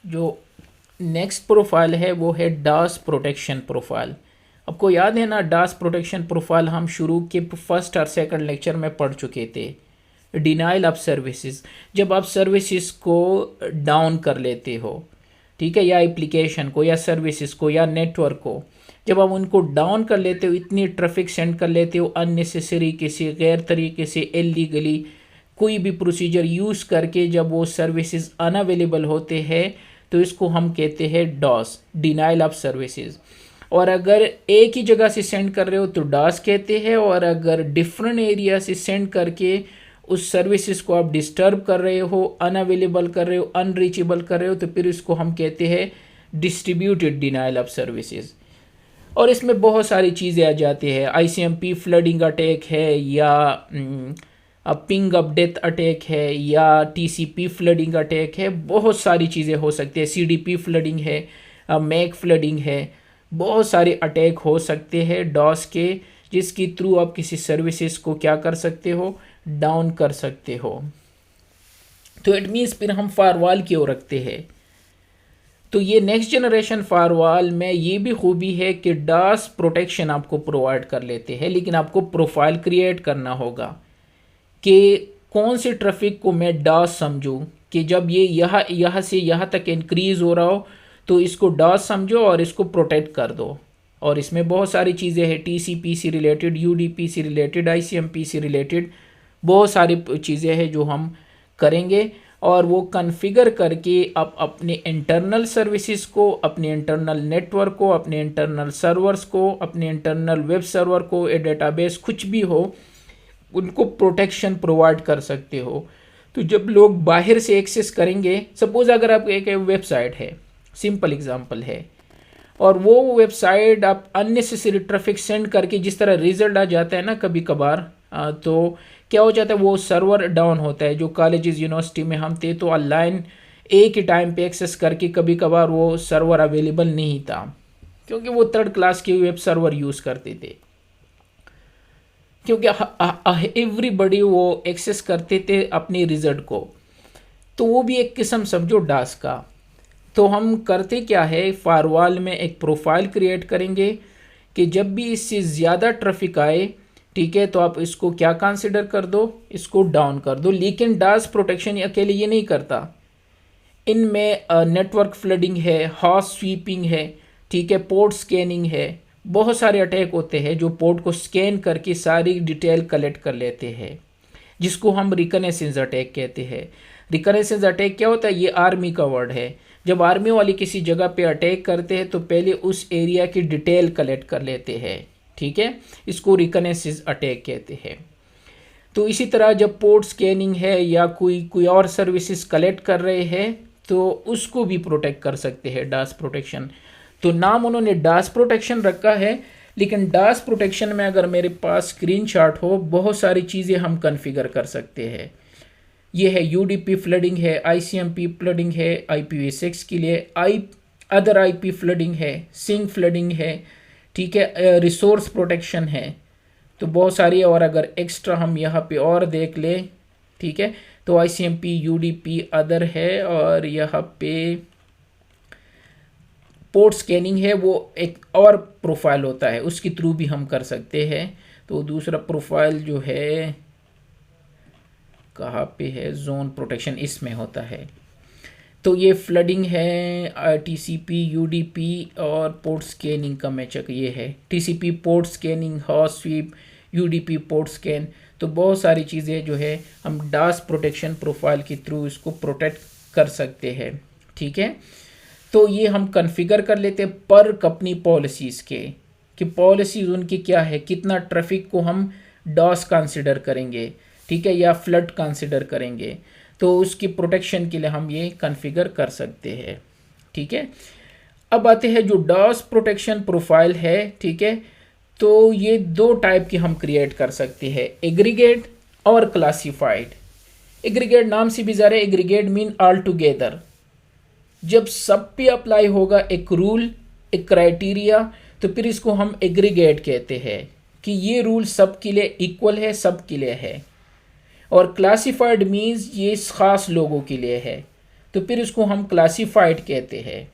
जो next profile है वो है डास प्रोटेक्शन प्रोफाइल। आपको याद है ना, डास प्रोटेक्शन प्रोफाइल हम शुरू के फर्स्ट और सेकंड लेक्चर में पढ़ चुके थे। डिनाइल ऑफ सर्विसेज, जब आप सर्विसेज को डाउन कर लेते हो, ठीक है, या एप्लीकेशन को या सर्विसेज को या नेटवर्क को, जब आप उनको डाउन कर लेते हो, इतनी ट्रैफिक सेंड कर लेते हो अननेसेसरी, किसी गैर तरीके से, इलीगली, कोई भी प्रोसीजर यूज़ करके जब वो सर्विसेज अनअवेलेबल होते हैं, तो इसको हम कहते हैं डॉस, डिनाइल ऑफ सर्विसेज। और अगर एक ही जगह से सेंड कर रहे हो तो डास कहते हैं, और अगर डिफरेंट एरिया से सेंड करके उस सर्विसेज को आप डिस्टर्ब कर रहे हो, अनअवेलेबल कर रहे हो, अनरीचेबल कर रहे हो, तो फिर इसको हम कहते हैं डिस्ट्रीब्यूटेड डिनाइल ऑफ सर्विसेज। और इसमें बहुत सारी चीज़ें आ जाती है, आईसीएमपी फ्लडिंग अटैक है, या पिंग ऑफ डेथ अटैक है, या टीसीपी फ्लडिंग अटैक है, बहुत सारी चीज़ें हो सकती है, सीडीपी फ्लडिंग है, मैक फ्लडिंग है, बहुत सारे अटैक हो सकते हैं डॉस के, जिसके थ्रू आप किसी सर्विसेज को क्या कर सकते हो, डाउन कर सकते हो। तो इट मीन्स फिर हम फायरवॉल की ओर रखते हैं। तो ये नेक्स्ट जनरेशन फायरवॉल में ये भी खूबी है कि डास प्रोटेक्शन आपको प्रोवाइड कर लेते हैं, लेकिन आपको प्रोफाइल क्रिएट करना होगा कि कौन सी ट्रैफिक को मैं डास समझूं, कि जब ये यहाँ से यहाँ तक इंक्रीज हो रहा हो तो इसको डास समझो और इसको प्रोटेक्ट कर दो। और इसमें बहुत सारी चीज़ें हैं, टीसीपी से रिलेटेड, यूडीपी से रिलेटेड, आईसीएमपी से रिलेटेड, बहुत सारी चीज़ें हैं जो हम करेंगे। और वो कॉन्फ़िगर करके आप अपने इंटरनल सर्विसेज को, अपने इंटरनल नेटवर्क को, अपने इंटरनल सर्वर्स को, अपने इंटरनल वेब सर्वर को, ए डेटाबेस कुछ भी हो, उनको प्रोटेक्शन प्रोवाइड कर सकते हो। तो जब लोग बाहर से एक्सेस करेंगे, सपोज अगर आप एक वेबसाइट है, सिंपल एग्जांपल है, और वो वेबसाइट आप अननेसेसरी ट्रैफिक सेंड करके जिस तरह रिजल्ट आ जाता है ना कभी कभार, तो क्या हो जाता है, वो सर्वर डाउन होता है। जो कॉलेजेस यूनिवर्सिटी में हम थे तो ऑनलाइन एक ही टाइम पे एक्सेस करके कभी कभार वो सर्वर अवेलेबल नहीं था, क्योंकि वो थर्ड क्लास के वेब सर्वर यूज़ करते थे, क्योंकि एवरीबडी वो एक्सेस करते थे अपने रिजल्ट को। तो वो भी एक किस्म समझो डास का। तो हम करते क्या है, फायरवॉल में एक प्रोफाइल क्रिएट करेंगे कि जब भी इससे ज़्यादा ट्रैफिक आए, ठीक है, तो आप इसको क्या कंसिडर कर दो, इसको डाउन कर दो। लेकिन डास प्रोटेक्शन अकेले ये नहीं करता, इनमें नेटवर्क फ्लडिंग है, हॉस स्वीपिंग है, ठीक है, पोर्ट स्कैनिंग है, बहुत सारे अटैक होते हैं जो पोर्ट को स्कैन करके सारी डिटेल कलेक्ट कर लेते हैं, जिसको हम रिकनेसेंस अटैक कहते हैं। रिकनेसेंस अटैक क्या होता है, ये आर्मी का वर्ड है। जब आर्मी वाले किसी जगह पे अटैक करते हैं तो पहले उस एरिया की डिटेल कलेक्ट कर लेते हैं, ठीक है, इसको रिकनेसेंस अटैक कहते हैं। तो इसी तरह जब पोर्ट स्कैनिंग है या कोई और सर्विसेज कलेक्ट कर रहे हैं तो उसको भी प्रोटेक्ट कर सकते हैं डास प्रोटेक्शन। तो नाम उन्होंने डास प्रोटेक्शन रखा है, लेकिन डास प्रोटेक्शन में अगर मेरे पास स्क्रीनशॉट हो, बहुत सारी चीज़ें हम कॉन्फ़िगर कर सकते हैं। ये है यूडीपी फ्लडिंग है, आईसीएमपी फ्लडिंग है, IPv6 के लिए, अदर आईपी फ्लडिंग है, सिंक फ्लडिंग है, ठीक है, रिसोर्स प्रोटेक्शन है। तो बहुत सारी, और अगर एक्स्ट्रा हम यहाँ पे और देख लें, ठीक है, तो आईसीएमपी, यूडीपी, अदर है, और यहाँ पे पोर्ट स्कैनिंग है, वो एक और प्रोफाइल होता है, उसके थ्रू भी हम कर सकते हैं। तो दूसरा प्रोफाइल जो है कहाँ पे है, जोन प्रोटेक्शन, इसमें होता है। तो ये फ्लडिंग है, टीसीपी, यूडीपी और पोर्ट स्कैनिंग का मैचअप ये है। TCP port scanning, host sweep, UDP port scan, तो बहुत सारी चीज़ें जो है हम डास प्रोटेक्शन प्रोफाइल के थ्रू इसको प्रोटेक्ट कर सकते हैं, ठीक है। तो ये हम कॉन्फ़िगर कर लेते हैं पर कंपनी पॉलिसीज़ के, कि पॉलिसीज़ उनकी क्या है, कितना ट्रैफिक को हम डॉस कंसिडर करेंगे, ठीक है, या फ्लड कंसिडर करेंगे। तो उसकी प्रोटेक्शन के लिए हम ये कॉन्फ़िगर कर सकते हैं, ठीक है। अब आते हैं जो डॉस प्रोटेक्शन प्रोफाइल है, ठीक है, तो ये दो टाइप की हम क्रिएट कर सकते हैं, एग्रीगेट और क्लासिफाइड। एग्रीगेट नाम से भी ज़रा, एग्रीगेट मीन ऑल टुगेदर, जब सब पे अप्लाई होगा एक रूल, एक क्राइटेरिया, तो फिर इसको हम एग्रीगेट कहते हैं कि ये रूल सब के लिए इक्वल है, सब के लिए है। और क्लासिफाइड मीन्स ये ख़ास लोगों के लिए है। तो फिर इसको हम क्लासिफाइड कहते हैं।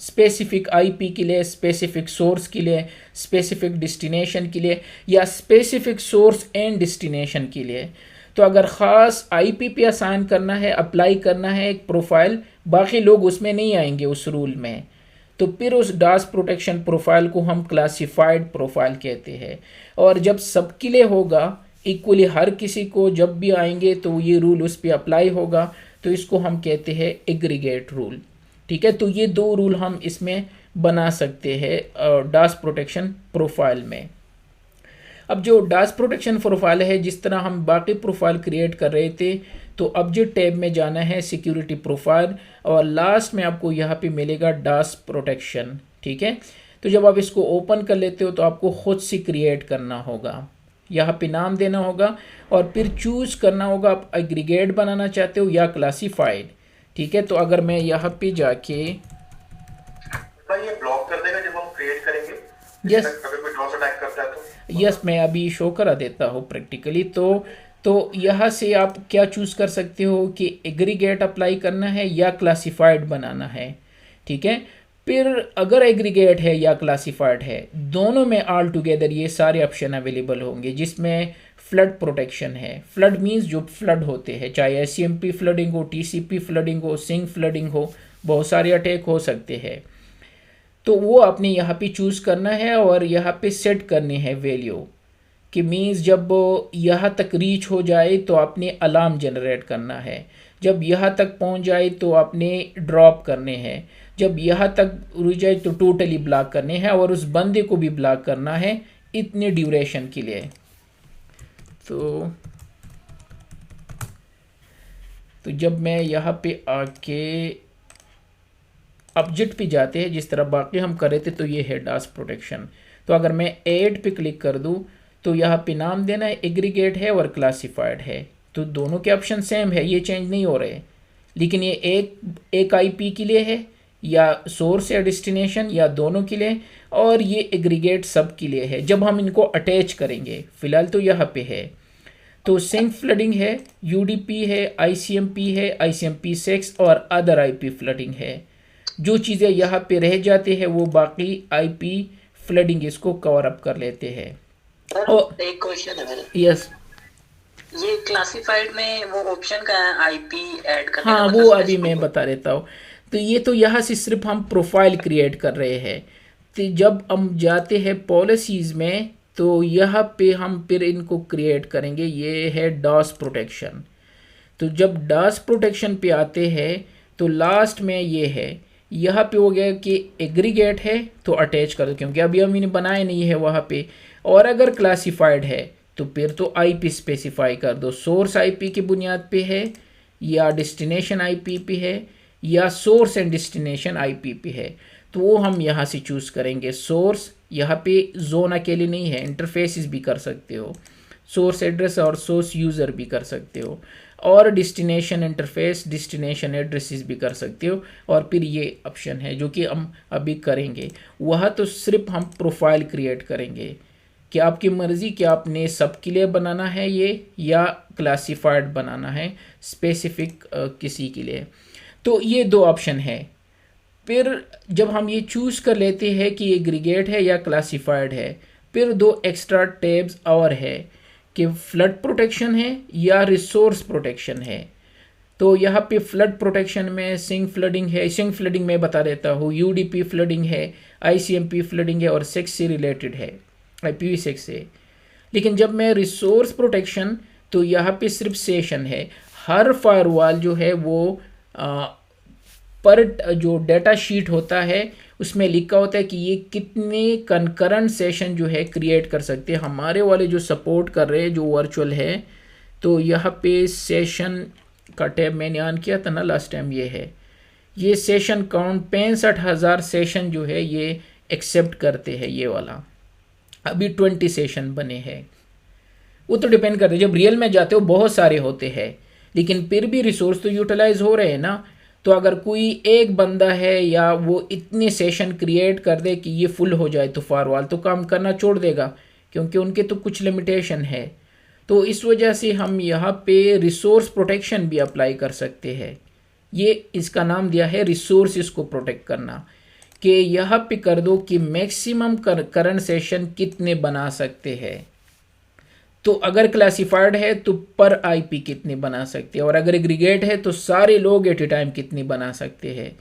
स्पेसिफिक आईपी के लिए, स्पेसिफिक सोर्स के लिए, स्पेसिफिक डेस्टिनेशन के लिए, या स्पेसिफिक सोर्स एंड डेस्टिनेशन के लिए। तो अगर ख़ास आईपी पे असाइन करना है, अप्लाई करना है एक प्रोफाइल, बाकी लोग उसमें नहीं आएंगे उस रूल में, तो फिर उस डास प्रोटेक्शन प्रोफाइल को हम क्लासिफाइड प्रोफाइल कहते हैं। और जब सबके लिए होगा इक्वली, हर किसी को जब भी आएंगे तो ये रूल उस पर अप्लाई होगा, तो इसको हम कहते हैं एग्रीगेट रूल। ठीक है, तो ये दो रूल हम इसमें बना सकते हैं डास प्रोटेक्शन प्रोफाइल में। अब जो डास प्रोटेक्शन प्रोफाइल है, जिस तरह हम बाकी प्रोफाइल क्रिएट कर रहे थे, तो ऑब्जेक्ट टैब में जाना है, सिक्योरिटी प्रोफाइल, और लास्ट में आपको यहाँ पे मिलेगा डास प्रोटेक्शन। ठीक है, तो जब आप इसको ओपन कर लेते हो तो आपको खुद से क्रिएट करना होगा, यहाँ पे नाम देना होगा और फिर चूज करना होगा आप एग्रीगेट बनाना चाहते हो या क्लासिफाइड। ठीक है, तो अगर मैं यहाँ पे जाके ये ब्लॉक कर देगा जब हम क्रिएट करेंगे। यस, अगर कोई डॉस अटैक करता है तो यस, मैं अभी शो करा देता हूँ प्रैक्टिकली। तो यहाँ से आप क्या चूज़ कर सकते हो कि एग्रीगेट अप्लाई करना है या क्लासिफाइड बनाना है। ठीक है, फिर अगर एग्रीगेट है या क्लासिफाइड है, दोनों में ऑल टुगेदर ये सारे ऑप्शन अवेलेबल होंगे, जिसमें फ्लड प्रोटेक्शन है। फ्लड मीन्स जो फ्लड होते हैं, चाहे एससीएमपी फ्लडिंग हो, टीसीपी फ्लडिंग हो, सिंक फ्लडिंग हो, बहुत सारे अटैक हो सकते हैं। तो वो आपने यहाँ पे चूज़ करना है और यहाँ पे सेट करनी है वैल्यू कि मीन्स जब यहाँ तक रीच हो जाए तो आपने अलार्म जनरेट करना है, जब यहाँ तक पहुँच जाए तो आपने ड्रॉप करने हैं, जब यहाँ तक रुक जाए तो टोटली ब्लॉक करने हैं, और उस बंदे को भी ब्लॉक करना है इतने ड्यूरेशन के लिए। तो जब मैं यहाँ पे आके ऑब्जेक्ट पे जाते हैं, जिस तरह बाकी हम कर रहे थे, तो ये है डास प्रोटेक्शन। तो अगर मैं ऐड पे क्लिक कर दूँ तो यहाँ पे नाम देना है, एग्रीगेट है और क्लासिफाइड है, तो दोनों के ऑप्शन सेम है, ये चेंज नहीं हो रहे। लेकिन ये एक आईपी के लिए है, या सोर्स या डेस्टिनेशन, या दोनों के लिए, और ये एग्रीगेट सब के लिए है जब हम इनको अटैच करेंगे। फिलहाल तो यहाँ पे है, तो सिंक फ्लडिंग है, यूडीपी है, आईसीएमपी है, आईसीएमपी 6 और अदर आईपी फ्लडिंग है। जो चीज़ें यहाँ पे रह जाते हैं वो बाकी आईपी फ्लडिंग इसको कवर अप कर लेते हैं। और एक क्वेश्चन है मेरा। यस, ये क्लासिफाइड में वो ऑप्शन का है आईपी ऐड करने हाँ, का, वो अभी मैं बता देता हूँ। तो ये तो यहाँ से सिर्फ हम प्रोफाइल क्रिएट कर रहे हैं। तो जब हम जाते हैं पॉलिसीज़ में, तो यहाँ पे हम फिर इनको क्रिएट करेंगे। ये है डास प्रोटेक्शन। तो जब डास प्रोटेक्शन पे आते हैं तो लास्ट में ये है, यहाँ पे हो गया कि एग्रीगेट है तो अटैच कर दो, क्योंकि अभी हम इन्हें बनाए नहीं है वहाँ पे। और अगर क्लासिफाइड है तो फिर तो आईपी स्पेसिफाई कर दो, सोर्स आईपी की बुनियाद पे है, या डेस्टिनेशन आईपी पे है, या सोर्स एंड डेस्टिनेशन आईपी पे है। तो वो हम यहाँ से चूज़ करेंगे सोर्स। यहाँ पे जोन अकेले नहीं है, इंटरफेसिस भी कर सकते हो, सोर्स एड्रेस और सोर्स यूज़र भी कर सकते हो, और डेस्टिनेशन इंटरफेस, डेस्टिनेशन एड्रेसेस भी कर सकते हो। और फिर ये ऑप्शन है जो कि हम अभी करेंगे, वह तो सिर्फ हम प्रोफाइल क्रिएट करेंगे कि आपकी मर्ज़ी कि आपने सबके लिए बनाना है ये, या क्लासिफाइड बनाना है स्पेसिफिक किसी के लिए। तो ये दो ऑप्शन है। फिर जब हम ये चूज़ कर लेते हैं कि एग्रीगेट है या क्लासिफाइड है, फिर दो एक्स्ट्रा टैब्स और है कि फ्लड प्रोटेक्शन है या रिसोर्स प्रोटेक्शन है। तो यहाँ पे फ्लड प्रोटेक्शन में सिंक फ्लडिंग है, सिंक फ्लडिंग में बता देता हूँ, यूडीपी फ्लडिंग है, आईसीएमपी फ्लडिंग है, और 6 से रिलेटेड है, IPv6 से। लेकिन जब मैं रिसोर्स प्रोटेक्शन, तो यहाँ पे सिर्फ सेशन है। हर फायरवॉल जो है वो पर जो डेटा शीट होता है उसमें लिखा होता है कि ये कितने कंकरेंट सेशन जो है क्रिएट कर सकते हैं। हमारे वाले जो सपोर्ट कर रहे हैं जो वर्चुअल है, तो यहाँ पे सेशन का टैब मैंने ऑन किया था ना लास्ट टाइम, ये है, ये सेशन काउंट 65,000 सेशन जो है ये एक्सेप्ट करते हैं। ये वाला अभी 20 सेशन बने हैं। वो तो डिपेंड करते हैं, जब रियल में जाते हो बहुत सारे होते हैं, लेकिन फिर भी रिसोर्स तो यूटिलाइज हो रहे हैं ना। तो अगर कोई एक बंदा है या वो इतने सेशन क्रिएट कर दे कि ये फुल हो जाए, तो फायरवॉल तो काम करना छोड़ देगा, क्योंकि उनके तो कुछ लिमिटेशन है। तो इस वजह से हम यहाँ पे रिसोर्स प्रोटेक्शन भी अप्लाई कर सकते हैं ये इसका नाम दिया है रिसोर्सेज को प्रोटेक्ट करना, कि यहाँ पे कर दो कि मैक्सिमम करंट सेशन कितने बना सकते हैं। तो अगर क्लासिफाइड है तो पर आईपी कितने बना सकते हैं, और अगर एग्रीगेट है तो सारे लोग एट ए टाइम कितने बना सकते हैं।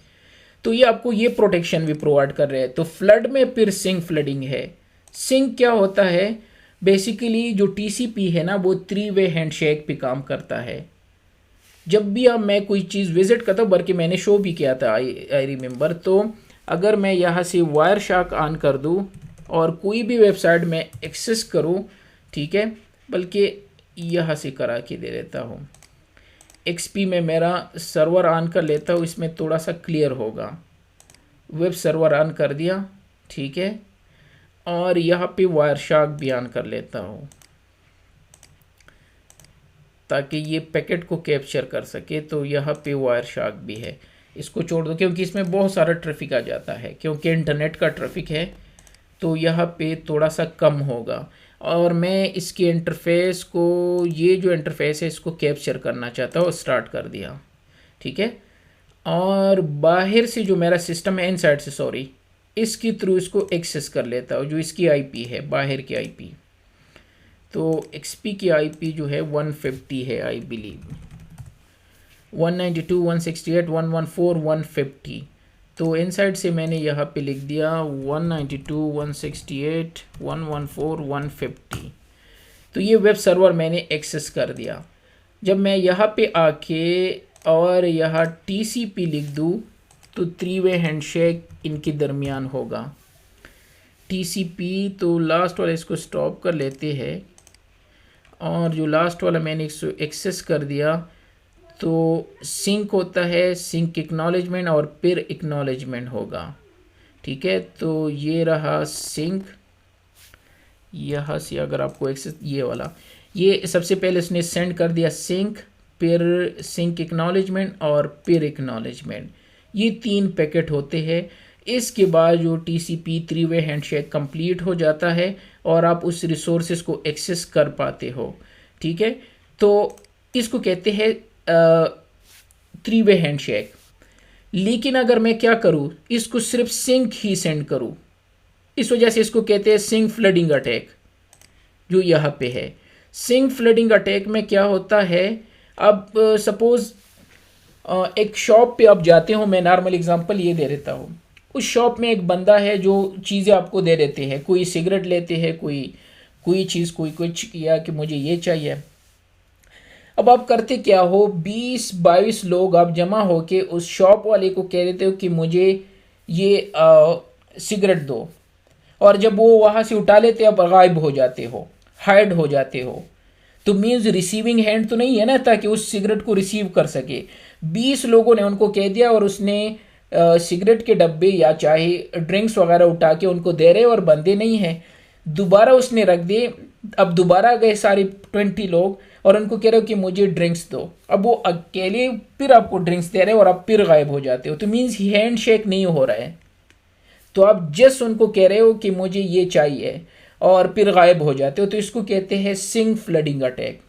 तो ये आपको ये प्रोटेक्शन भी प्रोवाइड कर रहे हैं। तो फ्लड में फिर सिंक फ्लडिंग है। सिंक क्या होता है, बेसिकली जो टीसीपी है ना वो 3 वे हैंडशेक पे काम करता है। जब भी अब मैं कोई चीज़ विजिट करता हूँ, बल्कि मैंने शो भी किया था, आई रिमेम्बर, तो अगर मैं यहाँ से वायर शार्क ऑन कर दूँ और कोई भी वेबसाइट में एक्सेस करूँ, ठीक है, बल्कि यहाँ से करा के दे देता हूँ, एक्सपी में मेरा सर्वर ऑन कर लेता हूँ, इसमें थोड़ा सा क्लियर होगा। वेब सर्वर ऑन कर दिया, ठीक है, और यहाँ पे वायर शार्क भी ऑन कर लेता हूँ ताकि ये पैकेट को कैप्चर कर सके। तो यहाँ पे वायर शार्क भी है, इसको छोड़ दो क्योंकि इसमें बहुत सारा ट्रैफिक आ जाता है, क्योंकि इंटरनेट का ट्रैफिक है तो यहाँ पे थोड़ा सा कम होगा। और मैं इसके इंटरफेस को, ये जो इंटरफेस है इसको कैप्चर करना चाहता हूँ, स्टार्ट कर दिया, ठीक है। और बाहर से जो मेरा सिस्टम है, इनसाइड से सॉरी, इसके थ्रू इसको एक्सेस कर लेता हूँ, जो इसकी आईपी है, बाहर की आईपी। तो एक्सपी की आईपी जो है 150 है, आई बिलीव 192.168.114.150। तो इनसाइड से मैंने यहाँ पे लिख दिया 192.168.114.150। तो ये वेब सर्वर मैंने एक्सेस कर दिया। जब मैं यहाँ पे आके और यहाँ टीसीपी लिख दूँ तो 3 वे हैंडशेक इनके दरमियान होगा। टीसीपी तो लास्ट वाला इसको स्टॉप कर लेते हैं, और जो लास्ट वाला मैंने इसको एक्सेस कर दिया तो सिंक होता है, सिंक एक्नॉलेजमेंट और फिर एक्नॉलेजमेंट होगा, ठीक है। तो ये रहा सिंक, यहाँ से अगर आपको एक्सेस, ये वाला, ये सबसे पहले इसने सेंड कर दिया सिंक, फिर सिंक एक्नॉलेजमेंट और फिर एक्नॉलेजमेंट, ये 3 पैकेट होते हैं। इसके बाद जो टीसीपी 3 वे हैंडशेक कंप्लीट हो जाता है और आप उस रिसोर्सेज को एक्सेस कर पाते हो, ठीक है। तो इसको कहते हैं 3 वे हैंडशेक। लेकिन अगर मैं क्या करूँ, इसको सिर्फ सिंक ही सेंड करूँ, इस वजह से इसको कहते हैं सिंक फ्लडिंग अटैक, जो यहाँ पे है। सिंक फ्लडिंग अटैक में क्या होता है, अब सपोज एक शॉप पे आप जाते हो, मैं नॉर्मल एग्जांपल ये दे देता हूँ। उस शॉप में एक बंदा है जो चीज़ें आपको दे देते हैं, कोई सिगरेट लेते हैं, कोई चीज़, कोई कुछ, या कि मुझे ये चाहिए। अब आप करते क्या हो, 20-22 लोग आप जमा होके उस शॉप वाले को कह देते हो कि मुझे ये सिगरेट दो, और जब वो वहाँ से उठा लेते आप गायब हो जाते हो, हाइड हो जाते हो। तो मीन्स रिसीविंग हैंड तो नहीं है ना, ताकि उस सिगरेट को रिसीव कर सके। 20 लोगों ने उनको कह दिया और उसने सिगरेट के डब्बे या चाहे ड्रिंक्स वगैरह उठा के उनको दे रहे और बंदे नहीं हैं। दोबारा उसने रख दिए, अब दोबारा गए सारे 20 लोग और उनको कह रहे हो कि मुझे ड्रिंक्स दो। अब वो अकेले फिर आपको ड्रिंक्स दे रहे हो और आप फिर गायब हो जाते हो। तो मीन्स हैंड शेक नहीं हो रहा है, तो आप जस्ट उनको कह रहे हो कि मुझे ये चाहिए और फिर गायब हो जाते हो। तो इसको कहते हैं सिंक फ्लडिंग अटैक।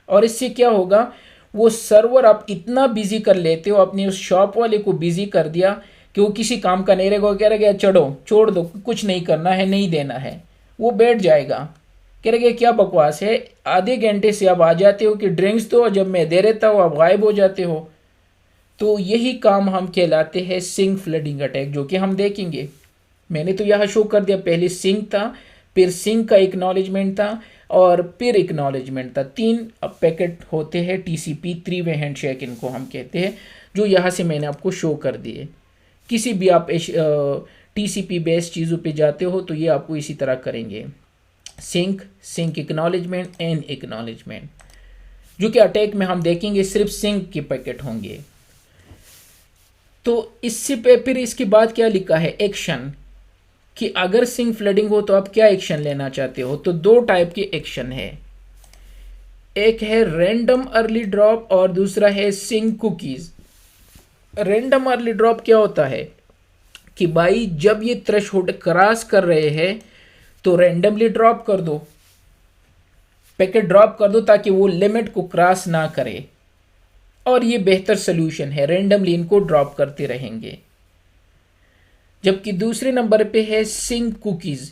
और इससे क्या होगा, वो सर्वर आप इतना बिजी कर लेते हो, अपने उस शॉप वाले को बिजी कर दिया कि वो किसी काम का नहीं रहेगा। कह रहा चढ़ो, छोड़ दो, कुछ नहीं करना है, नहीं देना है, वो बैठ जाएगा। कह रहे क्या बकवास है, आधे घंटे से आप आ जाते हो कि ड्रिंक्स दो, जब मैं दे देता हूँ आप गायब हो जाते हो। तो यही काम हम कहलाते हैं सिंक फ्लडिंग अटैक, जो कि हम देखेंगे। मैंने तो यहाँ शो कर दिया, पहले सिंक था, फिर सिंक का एक्नॉलेजमेंट था और फिर एक्नॉलेजमेंट था। 3 पैकेट होते हैं टीसीपी 3 वे हैंडशेक इनको हम कहते हैं, जो यहाँ से मैंने आपको शो कर दिए। किसी भी आप टीसीपी बेस्ड चीज़ों पे जाते हो तो ये आपको इसी तरह करेंगे, सिंक एक्नॉलेजमेंट एंड एक्नॉलेजमेंट, जो कि अटैक में हम देखेंगे सिर्फ सिंक के पैकेट होंगे। तो इससे पे फिर इसके बाद क्या लिखा है, एक्शन, कि अगर सिंक फ्लडिंग हो तो आप क्या एक्शन लेना चाहते हो। तो 2 टाइप के एक्शन है, एक है रैंडम अर्ली ड्रॉप और दूसरा है sync cookies. Random early drop क्या होता है कि भाई जब ये थ्रेशोल्ड क्रॉस कर रहे हैं तो रैंडमली ड्रॉप कर दो, पैकेट ड्रॉप कर दो ताकि वो लिमिट को क्रॉस ना करे। और ये बेहतर सोल्यूशन है, रेंडमली इनको ड्रॉप करते रहेंगे। जबकि दूसरे नंबर पे है सिंक कुकीज़।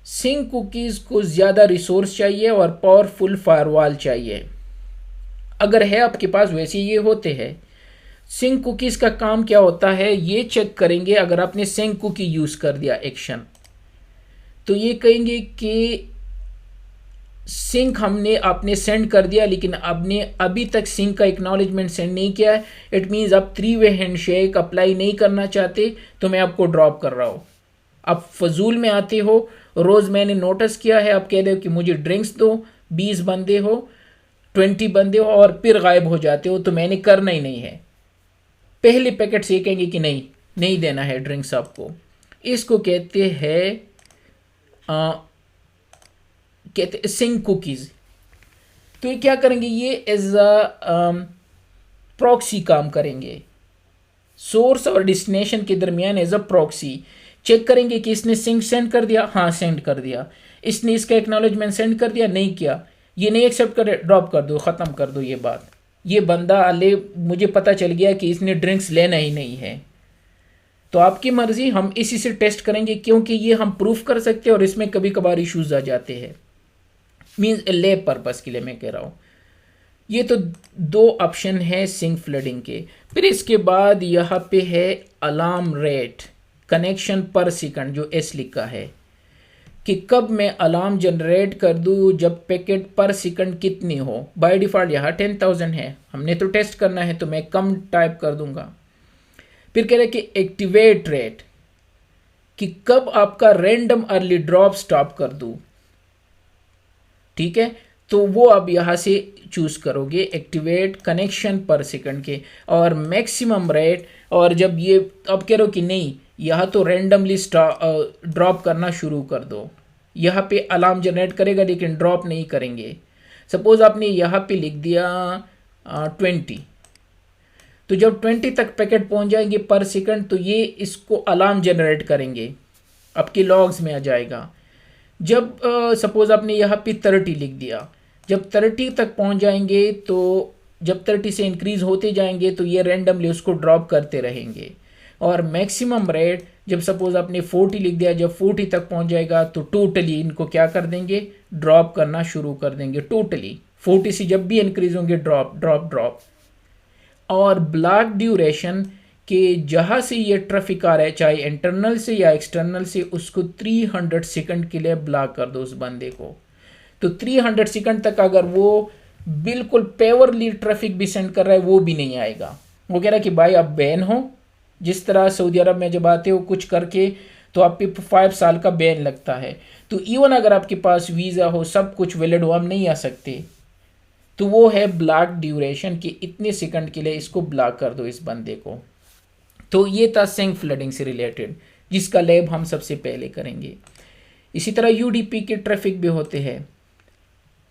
सिंक कुकीज़ को ज़्यादा रिसोर्स चाहिए और पावरफुल फायरवॉल चाहिए। अगर है आपके पास, वैसे ये होते हैं। सिंक कुकीज़ का काम क्या होता है, ये चेक करेंगे अगर आपने सिंक कुकी यूज़ कर दिया एक्शन, तो ये कहेंगे कि सिंक हमने आपने सेंड कर दिया लेकिन आपने अभी तक सिंक का एक्नॉलेजमेंट सेंड नहीं किया है। इट मीन्स आप 3 वे हैंडशेक अप्लाई नहीं करना चाहते, तो मैं आपको ड्रॉप कर रहा हूँ। आप फजूल में आते हो, रोज़ मैंने नोटिस किया है, आप कह रहे हो कि मुझे ड्रिंक्स दो, 20 बंदे हो, 20 बंदे हो और फिर गायब हो जाते हो, तो मैंने करना ही नहीं है। पहले पैकेट से कहेंगे कि नहीं नहीं देना है ड्रिंक्स आपको। इसको कहते हैं सिंक कुकीज़। तो ये क्या करेंगे, ये एज अ प्रॉक्सी काम करेंगे, सोर्स और डेस्टिनेशन के दरमियान एज अ प्रॉक्सी। चेक करेंगे कि इसने सिंक सेंड कर दिया, हाँ सेंड कर दिया। इसने इसका एक्नॉलेजमेंट सेंड कर दिया, नहीं किया, ये नहीं एक्सेप्ट करे, ड्रॉप कर दो, ख़त्म कर दो ये बात। ये बंदा ले, मुझे पता चल गया कि इसने ड्रिंक्स लेना ही नहीं है, तो आपकी मर्ज़ी, हम इसी से टेस्ट करेंगे क्योंकि ये हम प्रूफ कर सकते हैं और इसमें कभी कभार इश्यूज आ जाते हैं। मीन्स लैब पर्पस के लिए मैं कह रहा हूँ। ये तो 2 ऑप्शन है सिंक फ्लडिंग के। फिर इसके बाद यहाँ पे है अलार्म रेट, कनेक्शन पर सेकंड, जो एस लिखा है कि कब मैं अलार्म जनरेट कर दूँ, जब पैकेट पर सेकंड कितनी हो। बाय डिफ़ॉल्ट यहाँ 10,000 है, हमने तो टेस्ट करना है तो मैं कम टाइप कर दूंगा। फिर कह रहे कि एक्टिवेट रेट, कि कब आपका रैंडम अर्ली ड्रॉप स्टॉप कर दूँ। ठीक है, तो वो आप यहाँ से चूज करोगे एक्टिवेट कनेक्शन पर सेकंड के, और मैक्सिमम रेट। और जब ये अब कह रहे हो कि नहीं यहाँ तो रैंडमली ड्रॉप करना शुरू कर दो, यहाँ पे अलार्म जनरेट करेगा लेकिन ड्रॉप नहीं करेंगे। सपोज आपने यहाँ पे लिख दिया 20, तो जब 20 तक पैकेट पहुँच जाएंगे पर सेकंड, तो ये इसको अलार्म जनरेट करेंगे, आपके लॉग्स में आ जाएगा। जब सपोज आपने यहाँ पे 30 लिख दिया, जब 30 तक पहुँच जाएंगे, तो जब 30 से इंक्रीज होते जाएंगे तो ये रैंडमली उसको ड्रॉप करते रहेंगे। और मैक्सिमम रेट, जब सपोज आपने 40 लिख दिया, जब 40 तक पहुँच जाएगा तो टोटली इनको क्या कर देंगे, ड्रॉप करना शुरू कर देंगे। टोटली 40 से जब भी इंक्रीज होंगे, ड्रॉप ड्रॉप ड्रॉप। और ब्लॉक ड्यूरेशन कि जहाँ से ये ट्रैफिक आ रहा है, चाहे इंटरनल से या एक्सटर्नल से, उसको 300 सेकंड के लिए ब्लॉक कर दो उस बंदे को। तो 300 सेकंड तक अगर वो बिल्कुल पेवरली ट्रैफिक भी सेंड कर रहा है, वो भी नहीं आएगा। वो कह रहा है कि भाई आप बैन हो, जिस तरह सऊदी अरब में जब आते हो कुछ करके तो आप पे 5 साल का बैन लगता है। तो इवन अगर आपके पास वीज़ा हो, सब कुछ वैलिड हो, हम नहीं आ सकते। तो वो है ब्लॉक ड्यूरेशन कि इतने सेकंड के लिए इसको ब्लॉक कर दो इस बंदे को। तो ये था सिंक फ्लडिंग से रिलेटेड, जिसका लैब हम सबसे पहले करेंगे। इसी तरह यूडीपी के ट्रैफिक भी होते हैं,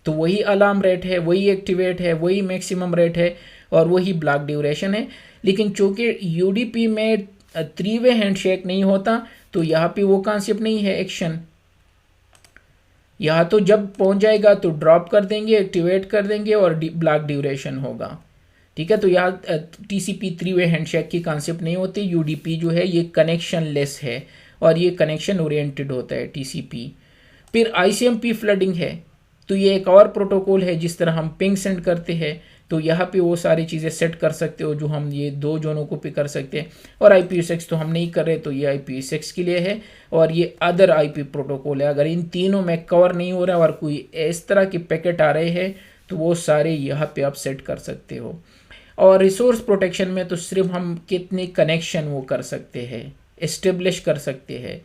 तो वही अलार्म रेट है, वही एक्टिवेट है, वही मैक्सिमम रेट है और वही ब्लॉक ड्यूरेशन है। लेकिन चूंकि यूडीपी में 3 वे हैंडशेक नहीं होता, तो यहाँ पे वो कॉन्सेप्ट नहीं है एक्शन। यहाँ तो जब पहुँच जाएगा तो ड्रॉप कर देंगे, एक्टिवेट कर देंगे और ब्लॉक ड्यूरेशन होगा। ठीक है, तो यहाँ टीसीपी 3 वे हैंडशेक की कॉन्सेप्ट नहीं होती। यूडीपी जो है ये कनेक्शन लेस है और ये कनेक्शन ओरिएंटेड होता है टीसीपी। फिर आईसीएमपी फ्लडिंग है, तो ये एक और प्रोटोकॉल है जिस तरह हम पिंग सेंड करते हैं, तो यहाँ पे वो सारी चीज़ें सेट कर सकते हो जो हम ये 2 जोनों को पे कर सकते हैं। और IPv6 तो हम नहीं कर रहे, तो ये IPv6 के लिए है और ये अदर IP प्रोटोकॉल है। अगर इन तीनों में कवर नहीं हो रहा और कोई इस तरह के पैकेट आ रहे हैं तो वो सारे यहाँ पे आप सेट कर सकते हो। और रिसोर्स प्रोटेक्शन में तो सिर्फ हम कितने कनेक्शन वो कर सकते हैं, इस्टेब्लिश कर सकते हैं,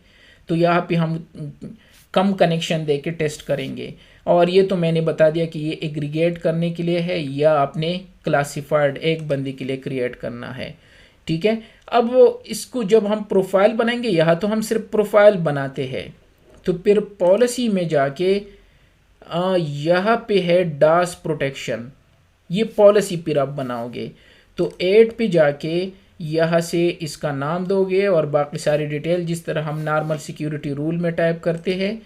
तो यहाँ पे हम कम कनेक्शन दे के टेस्ट करेंगे। और ये तो मैंने बता दिया कि ये एग्रीगेट करने के लिए है या आपने क्लासिफाइड एक बंदे के लिए क्रिएट करना है। ठीक है, अब इसको जब हम प्रोफाइल बनाएंगे, यहाँ तो हम सिर्फ प्रोफाइल बनाते हैं, तो फिर पॉलिसी में जाके यहाँ पे है डास प्रोटेक्शन, ये पॉलिसी फिर आप बनाओगे। तो 8 पे जाके यहाँ से इसका नाम दोगे और बाकी सारी डिटेल जिस तरह हम नॉर्मल सिक्योरिटी रूल में टाइप करते हैं।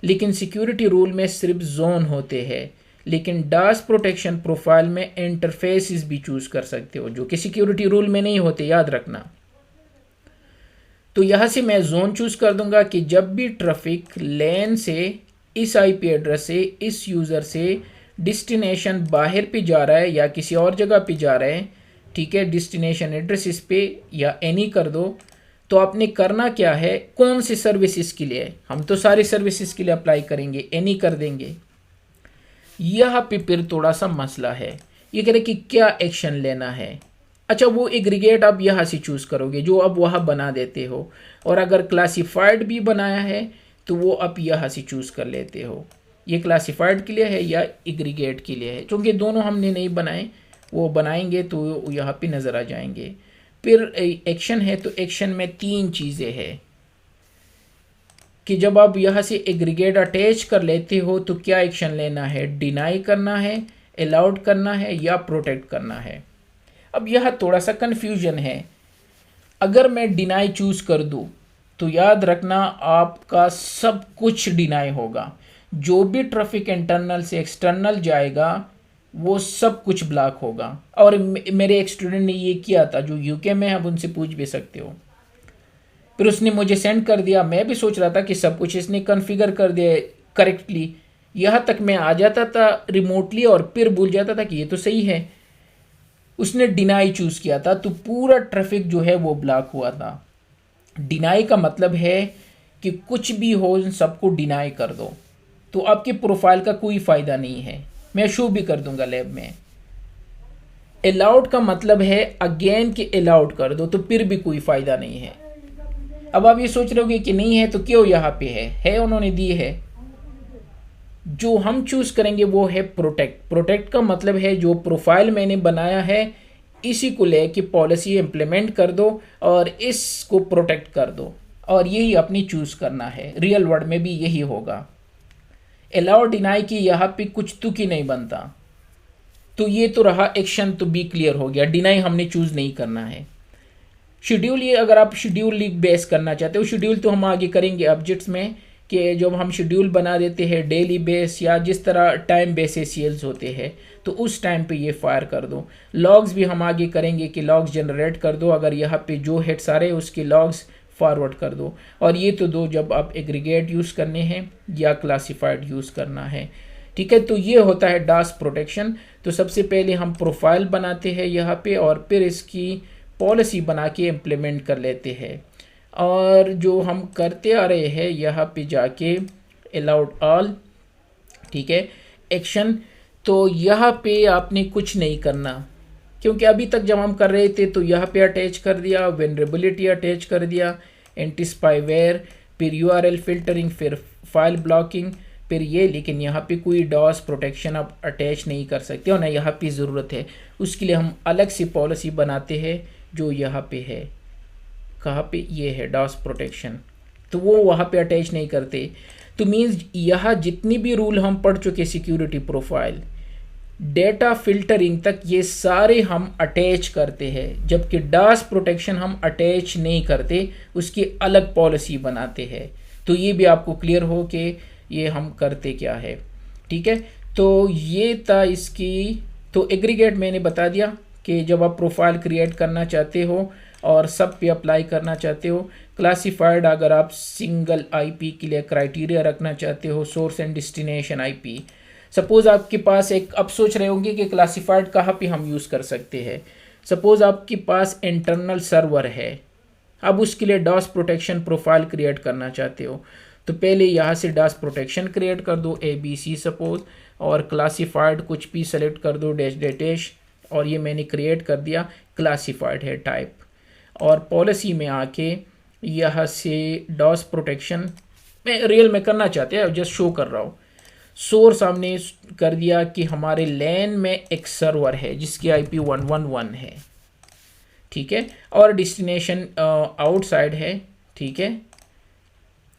लेकिन सिक्योरिटी रूल में सिर्फ जोन होते हैं, लेकिन डास प्रोटेक्शन प्रोफाइल में इंटरफेसेस भी चूज कर सकते हो जो कि सिक्योरिटी रूल में नहीं होते, याद रखना। तो यहाँ से मैं जोन चूज कर दूंगा कि जब भी ट्रैफिक लेन से इस आईपी एड्रेस से इस यूज़र से डिस्टिनेशन बाहर पे जा रहा है या किसी और जगह पे जा रहा है, ठीक है, डिस्टिनेशन एड्रेस इस पे या एनी कर दो। तो आपने करना क्या है, कौन सी सर्विसेज के लिए, हम तो सारी सर्विसेज के लिए अप्लाई करेंगे, एनी कर देंगे। यहाँ पे फिर थोड़ा सा मसला है, ये कह रहे कि क्या एक्शन लेना है। अच्छा, वो एग्रीगेट आप यहाँ से चूज करोगे जो आप वहाँ बना देते हो, और अगर क्लासिफाइड भी बनाया है तो वो आप यहाँ से चूज कर लेते हो। ये क्लासिफाइड के लिए है या एग्रीगेट के लिए है, क्योंकि दोनों हमने नहीं बनाए, वो बनाएंगे तो यहाँ पे नज़र आ जाएंगे। फिर एक्शन है, तो एक्शन में 3 चीज़ें हैं कि जब आप यहाँ से एग्रीगेट अटैच कर लेते हो तो क्या एक्शन लेना है, डिनाई करना है, अलाउड करना है या प्रोटेक्ट करना है। अब यह थोड़ा सा कन्फ्यूजन है। अगर मैं डिनाई चूज कर दूं तो याद रखना आपका सब कुछ डिनाई होगा, जो भी ट्रैफिक इंटरनल से एक्सटर्नल जाएगा वो सब कुछ ब्लॉक होगा। और मेरे एक स्टूडेंट ने ये किया था जो यूके में है, आप उनसे पूछ भी सकते हो। फिर उसने मुझे सेंड कर दिया, मैं भी सोच रहा था कि सब कुछ इसने कॉन्फ़िगर कर दिया करेक्टली, यहाँ तक मैं आ जाता था रिमोटली और फिर भूल जाता था कि ये तो सही है। उसने डिनाई चूज किया था तो पूरा ट्रैफिक जो है वो ब्लॉक हुआ था। डिनाई का मतलब है कि कुछ भी हो इन सबको डिनाई कर दो, तो आपकी प्रोफाइल का कोई फ़ायदा नहीं है। मैं शो भी कर दूंगा लैब में। अलाउड का मतलब है अगेन कि अलाउड कर दो, तो फिर भी कोई फ़ायदा नहीं है। अब आप ये सोच रहे होगे कि नहीं है तो क्यों यहाँ पे है, उन्होंने दी है। जो हम चूज करेंगे वो है प्रोटेक्ट। प्रोटेक्ट का मतलब है जो प्रोफाइल मैंने बनाया है इसी को लेके पॉलिसी इम्प्लीमेंट कर दो और इसको प्रोटेक्ट कर दो, और यही अपनी चूज करना है। रियल वर्ल्ड में भी यही होगा। अलाउ डिनाई की यहाँ पे कुछ तुक ही नहीं बनता। तो ये तो रहा एक्शन, तो बी क्लियर हो गया, डिनाई हमने चूज नहीं करना है। शेड्यूल, ये अगर आप शेड्यूल बेस करना चाहते हो, शेड्यूल तो हम आगे करेंगे ऑब्जेक्ट्स में कि जब हम शेड्यूल बना देते हैं डेली बेस या जिस तरह टाइम बेसिस सेल्स होते हैं तो उस टाइम पे ये फायर कर दो। लॉग्स भी हम आगे करेंगे कि लॉग्स जनरेट कर दो, अगर यहाँ पे जो हेड्स आ रहे हैं उसके लॉग्स फॉरवर्ड कर दो। और ये तो दो जब आप एग्रीगेट यूज़ करने हैं या क्लासिफाइड यूज़ करना है, ठीक है। तो ये होता है डास प्रोटेक्शन। तो सबसे पहले हम प्रोफाइल बनाते हैं यहाँ पे और फिर इसकी पॉलिसी बना के इम्प्लीमेंट कर लेते हैं। और जो हम करते आ रहे हैं यहाँ पे जाके अलाउड ऑल, ठीक है, एक्शन। तो यहाँ पे आपने कुछ नहीं करना, क्योंकि अभी तक जब हम कर रहे थे तो यहाँ पे अटैच कर दिया, वेनरेबिलिटी अटैच कर दिया, एंटी स्पाईवेयर, फिर यूआरएल फिल्टरिंग, फिर फाइल ब्लॉकिंग, फिर ये। लेकिन यहाँ पे कोई डॉस प्रोटेक्शन आप अटैच नहीं कर सकते और ना यहाँ पे ज़रूरत है। उसके लिए हम अलग से पॉलिसी बनाते हैं जो यहाँ पे है। कहाँ पे? ये है डॉस प्रोटेक्शन, तो वो वहाँ पे अटैच नहीं करते। तो मीन्स यहाँ जितनी भी रूल हम पढ़ चुके सिक्योरिटी प्रोफाइल, डेटा फिल्टरिंग तक, ये सारे हम अटैच करते हैं, जबकि डॉस प्रोटेक्शन हम अटैच नहीं करते, उसकी अलग पॉलिसी बनाते हैं। तो ये भी आपको क्लियर हो कि ये हम करते क्या है, ठीक है। तो ये था इसकी। तो एग्रीगेट मैंने बता दिया कि जब आप प्रोफाइल क्रिएट करना चाहते हो और सब पे अप्लाई करना चाहते हो। क्लासिफाइड अगर आप सिंगल आईपी के लिए क्राइटेरिया रखना चाहते हो, source and destination IP. Suppose आपके पास एक, अब सोच रहे होंगे कि क्लासिफाइड कहाँ पे हम यूज़ कर सकते हैं। सपोज आपके पास इंटरनल सर्वर है, अब उसके लिए डॉस प्रोटेक्शन प्रोफाइल क्रिएट करना चाहते हो, तो पहले यहाँ से डॉस प्रोटेक्शन क्रिएट कर दो, ABC सपोज, और क्लासिफाइड कुछ भी सेलेक्ट कर दो, डैश, और ये मैंने क्रिएट कर दिया, क्लासिफाइड है टाइप। और पॉलिसी में आके यहाँ से डॉस प्रोटेक्शन मैं रियल में करना चाहते हैं, जस्ट शो कर रहा हूँ। सोर्स हमने कर दिया कि हमारे लैन में एक सर्वर है जिसकी IP 111 है, ठीक है, और डेस्टिनेशन आउटसाइड है, ठीक है।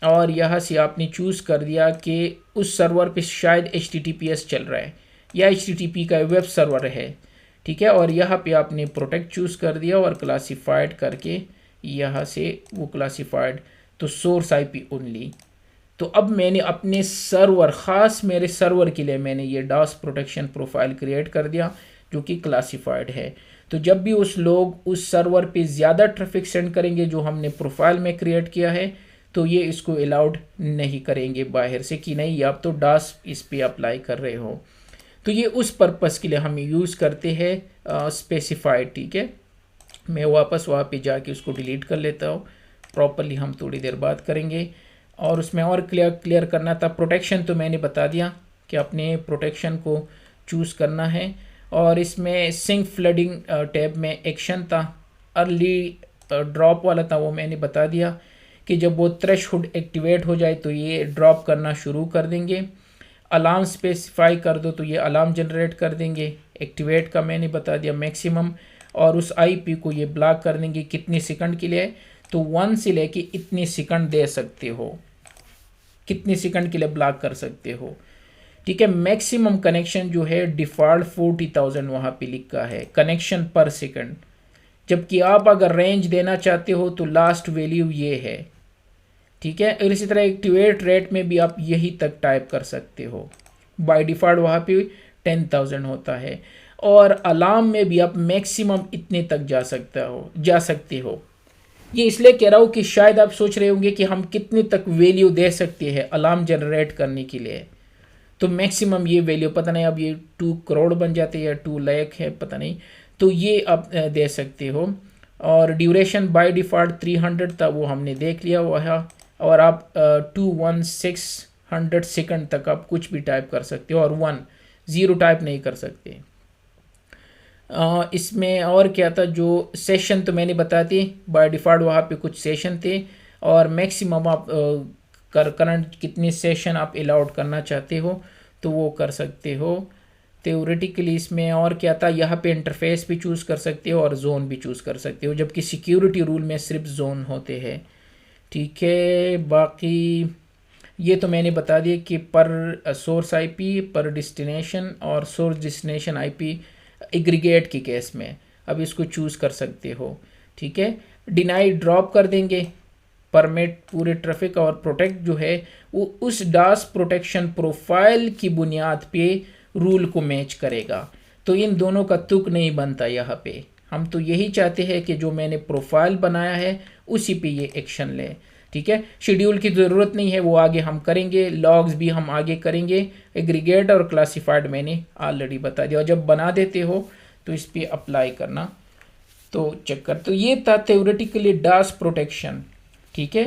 और यहाँ से आपने चूज़ कर दिया कि उस सर्वर पे शायद HTTPS चल रहा है या HTTP का वेब सर्वर है, ठीक है। और यहाँ पे आपने प्रोटेक्ट चूज़ कर दिया और क्लासिफाइड करके यहाँ से वो क्लासिफाइड, तो सोर्स IP ओनली। तो अब मैंने अपने सर्वर, ख़ास मेरे सर्वर के लिए मैंने ये डास प्रोटेक्शन प्रोफाइल क्रिएट कर दिया जो कि क्लासिफाइड है। तो जब भी उस लोग उस सर्वर पे ज़्यादा ट्रैफिक सेंड करेंगे जो हमने प्रोफाइल में क्रिएट किया है, तो ये इसको अलाउड नहीं करेंगे बाहर से कि नहीं आप तो डास इस पे अप्लाई कर रहे हो। तो ये उस पर्पस के लिए हम यूज़ करते हैं स्पेसिफाइड। ठीक है, मैं वापस वहाँ पे जाके उसको डिलीट कर लेता हूँ, प्रॉपरली हम थोड़ी देर बाद करेंगे। और उसमें और क्लियर करना था, प्रोटेक्शन तो मैंने बता दिया कि अपने प्रोटेक्शन को चूज़ करना है। और इसमें सिंक फ्लडिंग टैब में एक्शन था, अर्ली ड्रॉप वाला था, वो मैंने बता दिया कि जब वो थ्रेशहोल्ड एक्टिवेट हो जाए तो ये ड्रॉप करना शुरू कर देंगे। अलार्म स्पेसिफाई कर दो तो ये अलार्म जनरेट कर देंगे। एक्टिवेट का मैंने बता दिया मैक्सिमम, और उस आईपी को ये ब्लॉक कर देंगे कितने सेकंड के लिए, तो 1 से लेके इतने सेकंड दे सकते हो, कितने सेकंड के लिए ब्लॉक कर सकते हो। ठीक है, मैक्सिमम कनेक्शन जो है डिफ़ॉल्ट 40,000 वहाँ पे लिखा है कनेक्शन पर सेकंड, जबकि आप अगर रेंज देना चाहते हो तो लास्ट वैल्यू ये है। ठीक है, और इसी तरह एक्टिवेट रेट में भी आप यही तक टाइप कर सकते हो, बाय डिफ़ॉल्ट वहाँ पे 10,000 होता है। और अलार्म में भी आप मैक्सिमम इतने तक जा सकते हो। ये इसलिए कह रहा हूँ कि शायद आप सोच रहे होंगे कि हम कितने तक वैल्यू दे सकते हैं अलार्म जनरेट करने के लिए, तो मैक्सिमम ये वैल्यू पता नहीं, अब ये 2 करोड़ बन जाते हैं या 2 लाख है पता नहीं, तो ये आप दे सकते हो। और ड्यूरेशन बाय डिफ़ॉल्ट 300 था, वो हमने देख लिया हुआ है। और आप 21600 सेकंड तक आप कुछ भी टाइप कर सकते हो, और 10 टाइप नहीं कर सकते। इसमें और क्या था, जो सेशन तो मैंने बता दी, बाय डिफ़ॉल्ट वहाँ पे कुछ सेशन थे, और मैक्सिमम आप करंट कितने सेशन आप अलाउड करना चाहते हो तो वो कर सकते हो। थ्योरेटिकली इसमें और क्या था, यहाँ पे इंटरफेस भी चूज़ कर सकते हो और जोन भी चूज़ कर सकते हो, जबकि सिक्योरिटी रूल में सिर्फ जोन होते हैं। ठीक है, बाकी ये तो मैंने बता दिया कि पर सोर्स आईपी, पर डेस्टिनेशन और सोर्स डेस्टिनेशन आईपी एग्रीगेट के केस में अब इसको चूज़ कर सकते हो। ठीक है, डिनाई ड्रॉप कर देंगे, परमिट पूरे ट्रैफिक, और प्रोटेक्ट जो है वो उस डास प्रोटेक्शन प्रोफाइल की बुनियाद पे रूल को मैच करेगा। तो इन दोनों का तुक नहीं बनता यहाँ पे, हम तो यही चाहते हैं कि जो मैंने प्रोफाइल बनाया है उसी पे ये एक्शन ले। ठीक है, शेड्यूल की ज़रूरत नहीं है, वो आगे हम करेंगे, लॉग्स भी हम आगे करेंगे। एग्रीगेट और क्लासिफाइड मैंने ऑलरेडी बता दिया, और जब बना देते हो तो इस पर अप्लाई करना तो चेक कर। तो ये था थ्योरेटिकली डास प्रोटेक्शन। ठीक है,